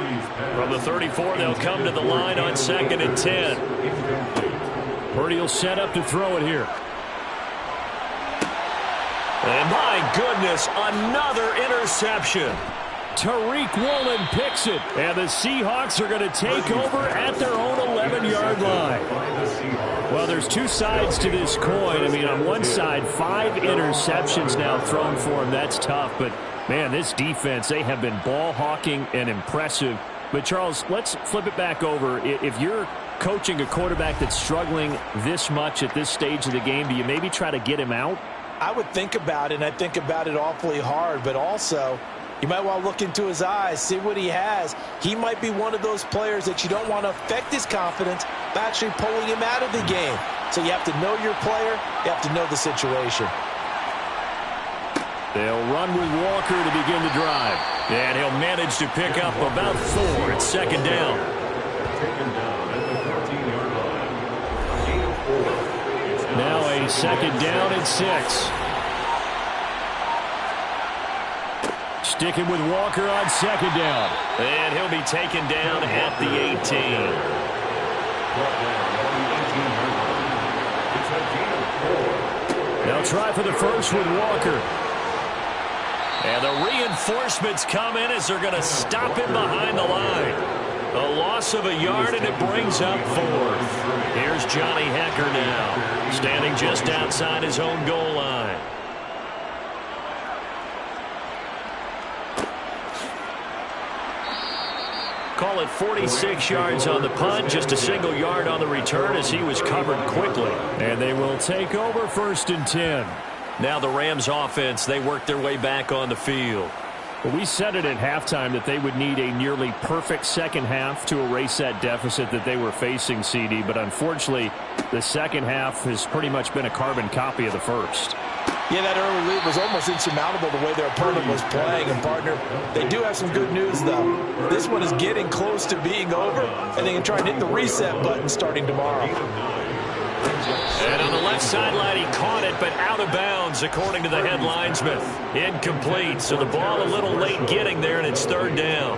From the 34, they'll come to the line on 2nd and 10. Purdy will set up to throw it here. And my goodness, another interception. Tariq Woolen picks it, and the Seahawks are going to take over at their own 11-yard line. Well, there's 2 sides to this coin. I mean, on one side, 5 interceptions now thrown for him. That's tough, but, man, this defense, they have been ball hawking and impressive. But, Charles, let's flip it back over. If you're coaching a quarterback that's struggling this much at this stage of the game, do you maybe try to get him out? I would think about it, and I think about it awfully hard, but also you might want to look into his eyes, see what he has. He might be one of those players that you don't want to affect his confidence by actually pulling him out of the game. So you have to know your player. You have to know the situation. They'll run with Walker to begin the drive. And he'll manage to pick up about 4 at 2nd down. Taken down at the 14-yard a second down and 6. Sticking with Walker on second down. And he'll be taken down at the 18. They'll try for the first with Walker. And the reinforcements come in as they're going to stop him behind the line. A loss of a yard, and it brings up 4th. Here's Johnny Hecker now, standing just outside his own goal line. Call it 46 yards on the punt, just a single yard on the return as he was covered quickly. And they will take over 1st and 10. Now the Rams offense, they work their way back on the field. Well, we said it at halftime that they would need a nearly perfect second half to erase that deficit that they were facing, CD. But unfortunately, the second half has pretty much been a carbon copy of the first. Yeah, that early lead was almost insurmountable the way their opponent was playing. And, partner, they do have some good news, though. This one is getting close to being over, and they can try and hit the reset button starting tomorrow. And on the left sideline, he caught it, but out of bounds, according to the head linesman. Incomplete, so the ball a little late getting there, and it's 3rd down.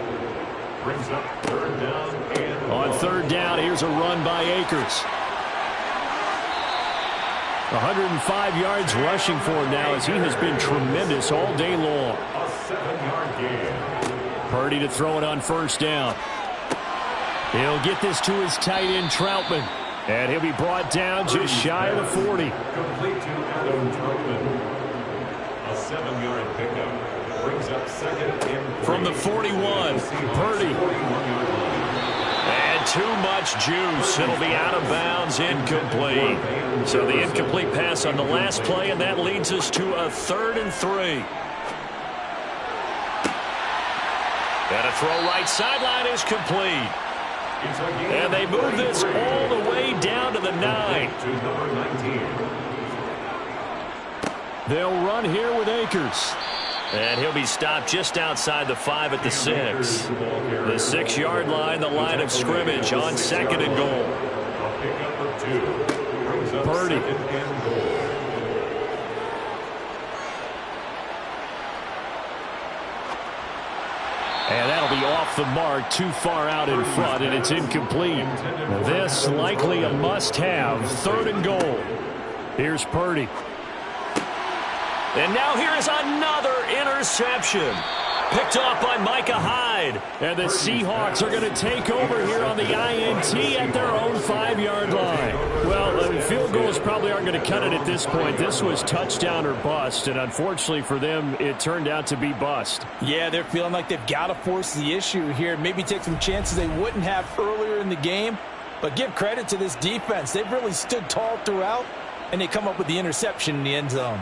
On 3rd down, here's a run by Akers. 105 yards rushing for him now as he has been tremendous all day long. Purdy to throw it on 1st down. He'll get this to his tight end, Troutman. And he'll be brought down just shy of the 40. Complete to Adam Troutman. A 7-yard pickup. Brings up 2nd and 3. From the 41, Purdy. And too much juice. It'll be out of bounds, incomplete. So the incomplete pass on the last play, and that leads us to a 3rd and 3. And a throw right sideline is complete. And they move this all the way down to the 9. They'll run here with Akers. And he'll be stopped just outside the 5 at the 6. The 6-yard line, the line of scrimmage on 2nd and goal. Purdy. And that'll be off the mark, too far out in front, and it's incomplete. This likely a must-have, 3rd and goal. Here's Purdy. And now here is another interception. Picked off by Micah Hyde. And the Seahawks are going to take over here on the INT at their own 5-yard line. Well, field goals probably aren't going to cut it at this point. This was touchdown or bust, and unfortunately for them, it turned out to be bust. Yeah, they're feeling like they've got to force the issue here. Maybe take some chances they wouldn't have earlier in the game. But give credit to this defense. They've really stood tall throughout, and they come up with the interception in the end zone.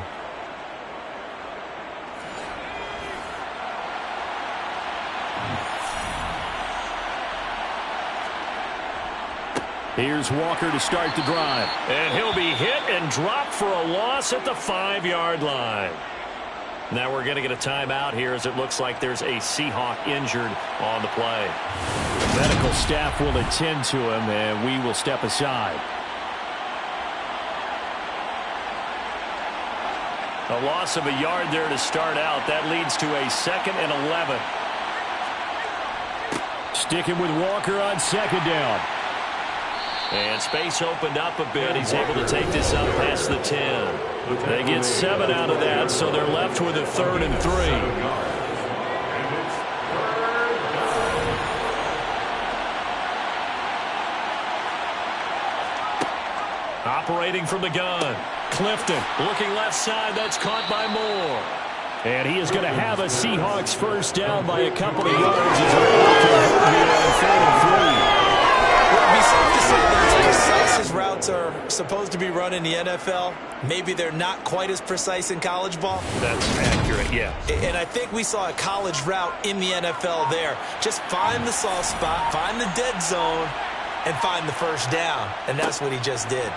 Here's Walker to start the drive. And he'll be hit and dropped for a loss at the 5-yard line. Now we're going to get a timeout here as it looks like there's a Seahawk injured on the play. Medical staff will attend to him, and we will step aside. A loss of a yard there to start out. That leads to a 2nd and 11. Sticking with Walker on 2nd down. And space opened up a bit. He's able to take this up past the 10. They get 7 out of that, so they're left with a 3rd and 3. Operating from the gun. Clifton looking left side. That's caught by Moore. And he is going to have a Seahawks first down by a couple of yards as they're here on 3rd and 3. Well, it'd be safe to say that as precise as routes are supposed to be run in the NFL, maybe they're not quite as precise in college ball. That's accurate, yeah. And I think we saw a college route in the NFL there. Just find the soft spot, find the dead zone, and find the first down. And that's what he just did.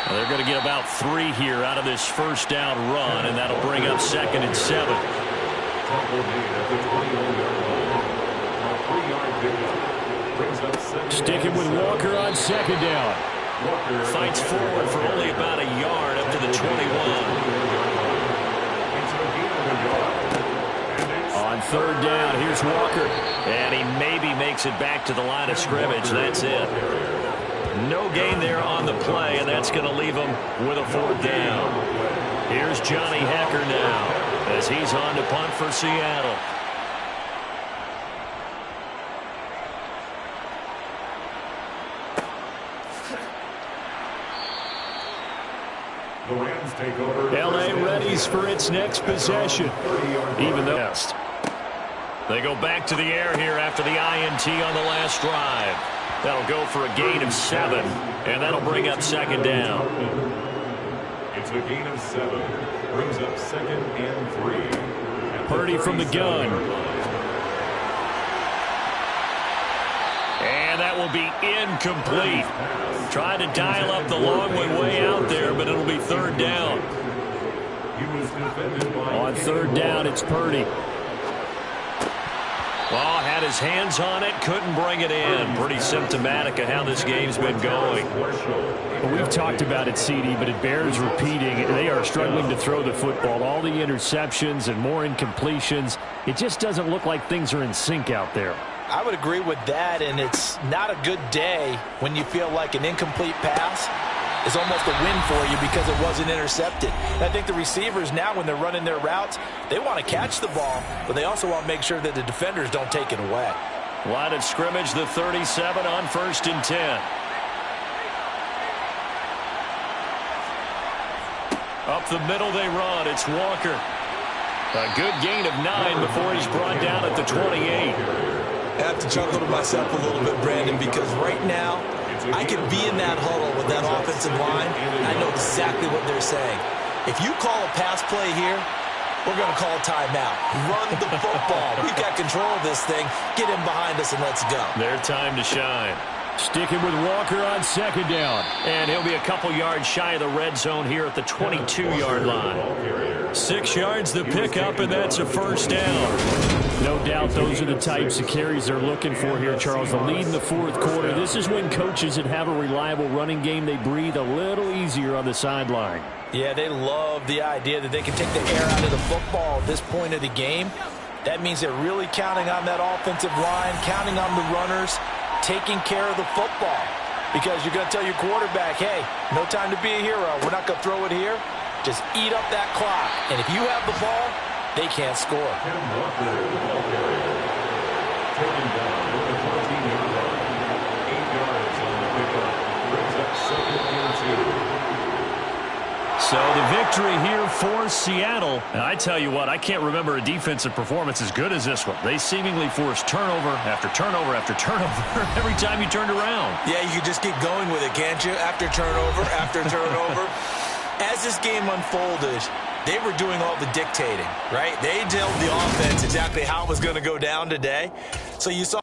Well, they're going to get about 3 here out of this first down run, and that'll bring up 2nd and 7. Sticking with Walker on 2nd down. Fights forward for only about a yard up to the 21. On third down, here's Walker. And he maybe makes it back to the line of scrimmage. That's it. No gain there on the play, and that's going to leave him with a fourth down. Here's Johnny Hecker now as he's on to punt for Seattle. The Rams take over. L.A. readies for its next possession. Even though they go back to the air here after the INT on the last drive. That'll go for a gain of 7, and that'll bring up second down. It's a gain of 7. Brings up 2nd and 3. Purdy from the gun. And that will be incomplete. Trying to dial up the long one way out there, but it'll be third down. On third down, it's Purdy. Well, had his hands on it, couldn't bring it in. Pretty symptomatic of how this game's been going. Well, we've talked about it, CD, but it bears repeating. They are struggling to throw the football. All the interceptions and more incompletions. It just doesn't look like things are in sync out there. I would agree with that, and it's not a good day when you feel like an incomplete pass is almost a win for you because it wasn't intercepted. And I think the receivers now, when they're running their routes, they want to catch the ball, but they also want to make sure that the defenders don't take it away. Line of scrimmage, the 37 on 1st and 10. Up the middle they run. It's Walker. A good gain of 9 before he's brought down at the 28. I have to chuckle to myself a little bit, Brandon, because right now I could be in that huddle with that offensive line. I know exactly what they're saying. If you call a pass play here, we're going to call a timeout. Run the football. We've got control of this thing. Get in behind us and let's go. Their time to shine. Sticking with Walker on second down. And he'll be a couple yards shy of the red zone here at the 22-yard line. 6 yards the pickup, and that's a first down. No doubt those are the types of carries they're looking for here, Charles. The lead in the fourth quarter. This is when coaches that have a reliable running game, they breathe a little easier on the sideline. Yeah, they love the idea that they can take the air out of the football at this point of the game. That means they're really counting on that offensive line, counting on the runners, taking care of the football. Because you're going to tell your quarterback, hey, no time to be a hero. We're not going to throw it here. Just eat up that clock. And if you have the ball, they can't score. Taken down with the 14-yard line. 8 yards on the pickup. Brings up 2nd and 2. So the victory here for Seattle. And I tell you what, I can't remember a defensive performance as good as this one. They seemingly forced turnover after turnover after turnover every time you turned around. Yeah, you can just keep going with it, can't you? After turnover, after turnover. As this game unfolded, they were doing all the dictating, right? They told the offense exactly how it was going to go down today. So you saw